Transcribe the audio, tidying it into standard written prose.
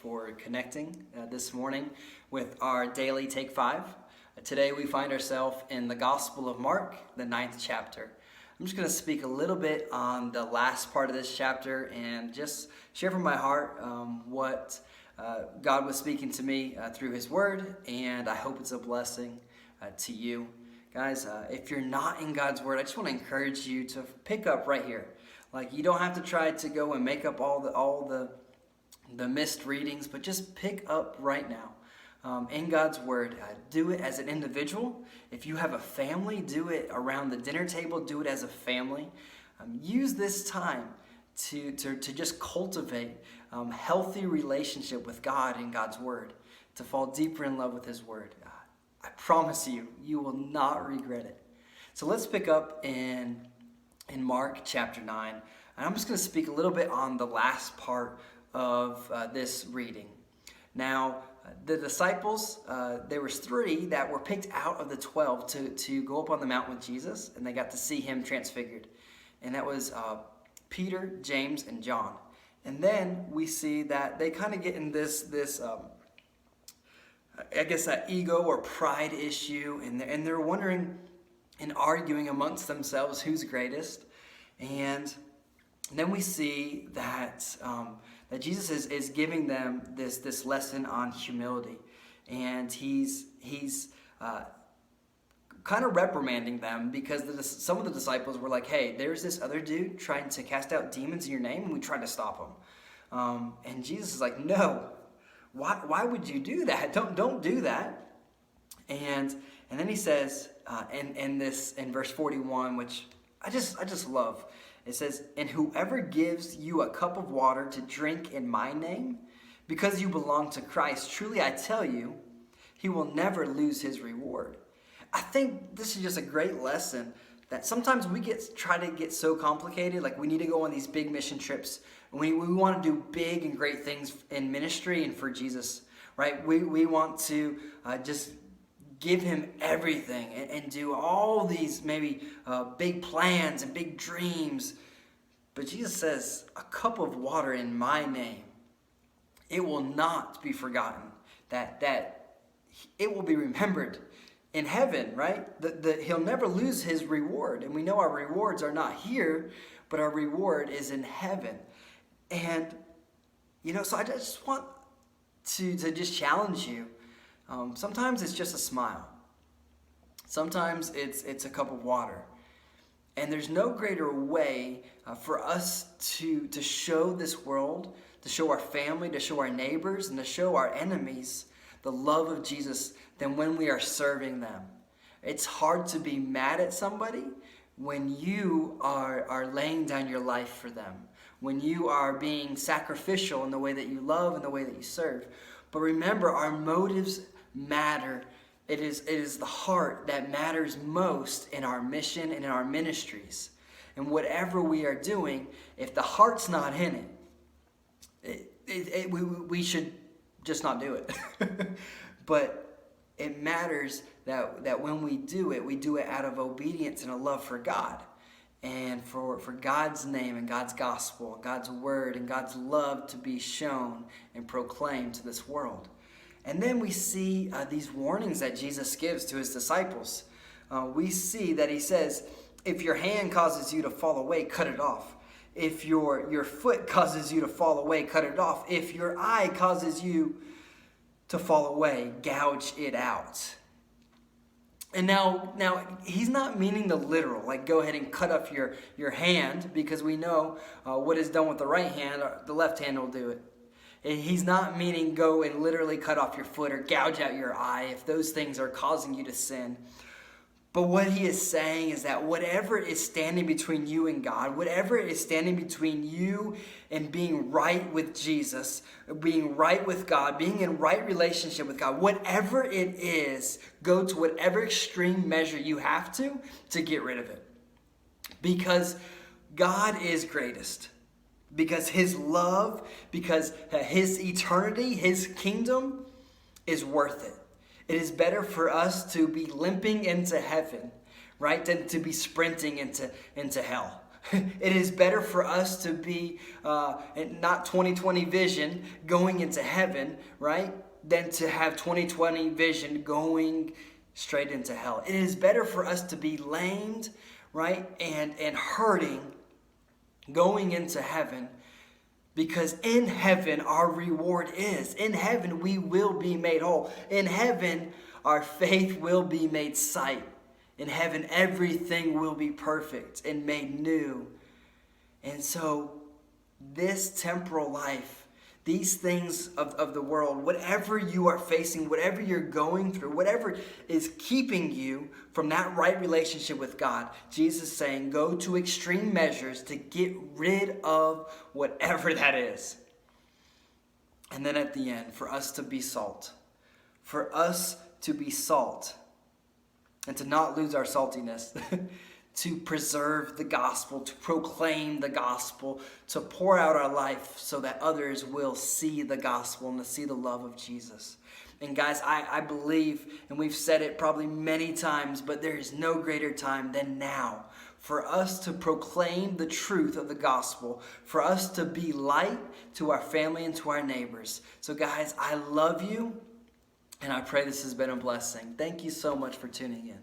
for connecting this morning with our daily Take 5. Today we find ourselves in the Gospel of Mark, the 9th chapter. I'm just going to speak a little bit on the last part of this chapter and just share from my heart what God was speaking to me through His Word, and I hope it's a blessing to you. Guys, if you're not in God's Word, I just want to encourage you to pick up right here. Like, you don't have to try to go and make up all the missed readings, but just pick up right now in God's Word. Do it as an individual. If you have a family, do it around the dinner table. Do it as a family. Use this time to just cultivate healthy relationship with God and God's Word, to fall deeper in love with His Word. I promise you, you will not regret it. So let's pick up in Mark chapter 9. And I'm just going to speak a little bit on the last part of this reading. Now, the disciples, there was 3 that were picked out of the 12 to go up on the mountain with Jesus, and they got to see Him transfigured. And that was Peter, James, and John. And then we see that they kind of get in this I guess that ego or pride issue, and they're wondering and arguing amongst themselves who's greatest. And then we see that that Jesus is giving them this lesson on humility, and he's kind of reprimanding them because some of the disciples were like, "Hey, there's this other dude trying to cast out demons in your name, and we tried to stop him." And Jesus is like, "No, why would you do that? Don't do that." And then he says in verse 41, which I just love. It says, "And whoever gives you a cup of water to drink in my name, because you belong to Christ, truly I tell you, he will never lose his reward." I think this is just a great lesson that sometimes we try to get so complicated, like we need to go on these big mission trips. We want to do big and great things in ministry and for Jesus, right? We want to just give Him everything and do all these maybe big plans and big dreams. But Jesus says, a cup of water in my name, it will not be forgotten. That it will be remembered in heaven, right? He'll never lose His reward. And we know our rewards are not here, but our reward is in heaven. And, so I just want to just challenge you. Sometimes it's just a smile. Sometimes it's a cup of water. And there's no greater way for us to show this world, to show our family, to show our neighbors, and to show our enemies the love of Jesus than when we are serving them. It's hard to be mad at somebody when you are laying down your life for them, when you are being sacrificial in the way that you love and the way that you serve. But remember, our motives matter. It is the heart that matters most in our mission and in our ministries. And whatever we are doing, if the heart's not in it, we should just not do it. But it matters that when we do it out of obedience and a love for God and for God's name and God's gospel, God's word and God's love to be shown and proclaimed to this world. And then we see these warnings that Jesus gives to His disciples. We see that He says, if your hand causes you to fall away, cut it off. If your foot causes you to fall away, cut it off. If your eye causes you to fall away, gouge it out. And now He's not meaning the literal, like go ahead and cut off your hand, because we know what is done with the right hand, the left hand will do it. He's not meaning go and literally cut off your foot or gouge out your eye if those things are causing you to sin. But what He is saying is that whatever is standing between you and God, whatever is standing between you and being right with Jesus, being right with God, being in right relationship with God, whatever it is, go to whatever extreme measure you have to get rid of it. Because God is greatest. Because His love, because His eternity, His kingdom is worth it. It is better for us to be limping into heaven, right, than to be sprinting into hell. It is better for us to be not 2020 vision going into heaven, right? Than to have 2020 vision going straight into hell. It is better for us to be lamed, right? And hurting going into heaven, because in heaven our reward is. In heaven we will be made whole. In heaven our faith will be made sight. In heaven, everything will be perfect and made new. And so, this temporal life, these things of the world, whatever you are facing, whatever you're going through, whatever is keeping you from that right relationship with God, Jesus is saying, go to extreme measures to get rid of whatever that is. And then at the end, for us to be salt. For us to be salt. And to not lose our saltiness, to preserve the gospel, to proclaim the gospel, to pour out our life so that others will see the gospel and to see the love of Jesus. And guys, I believe, and we've said it probably many times, but there is no greater time than now for us to proclaim the truth of the gospel, for us to be light to our family and to our neighbors. So guys, I love you. And I pray this has been a blessing. Thank you so much for tuning in.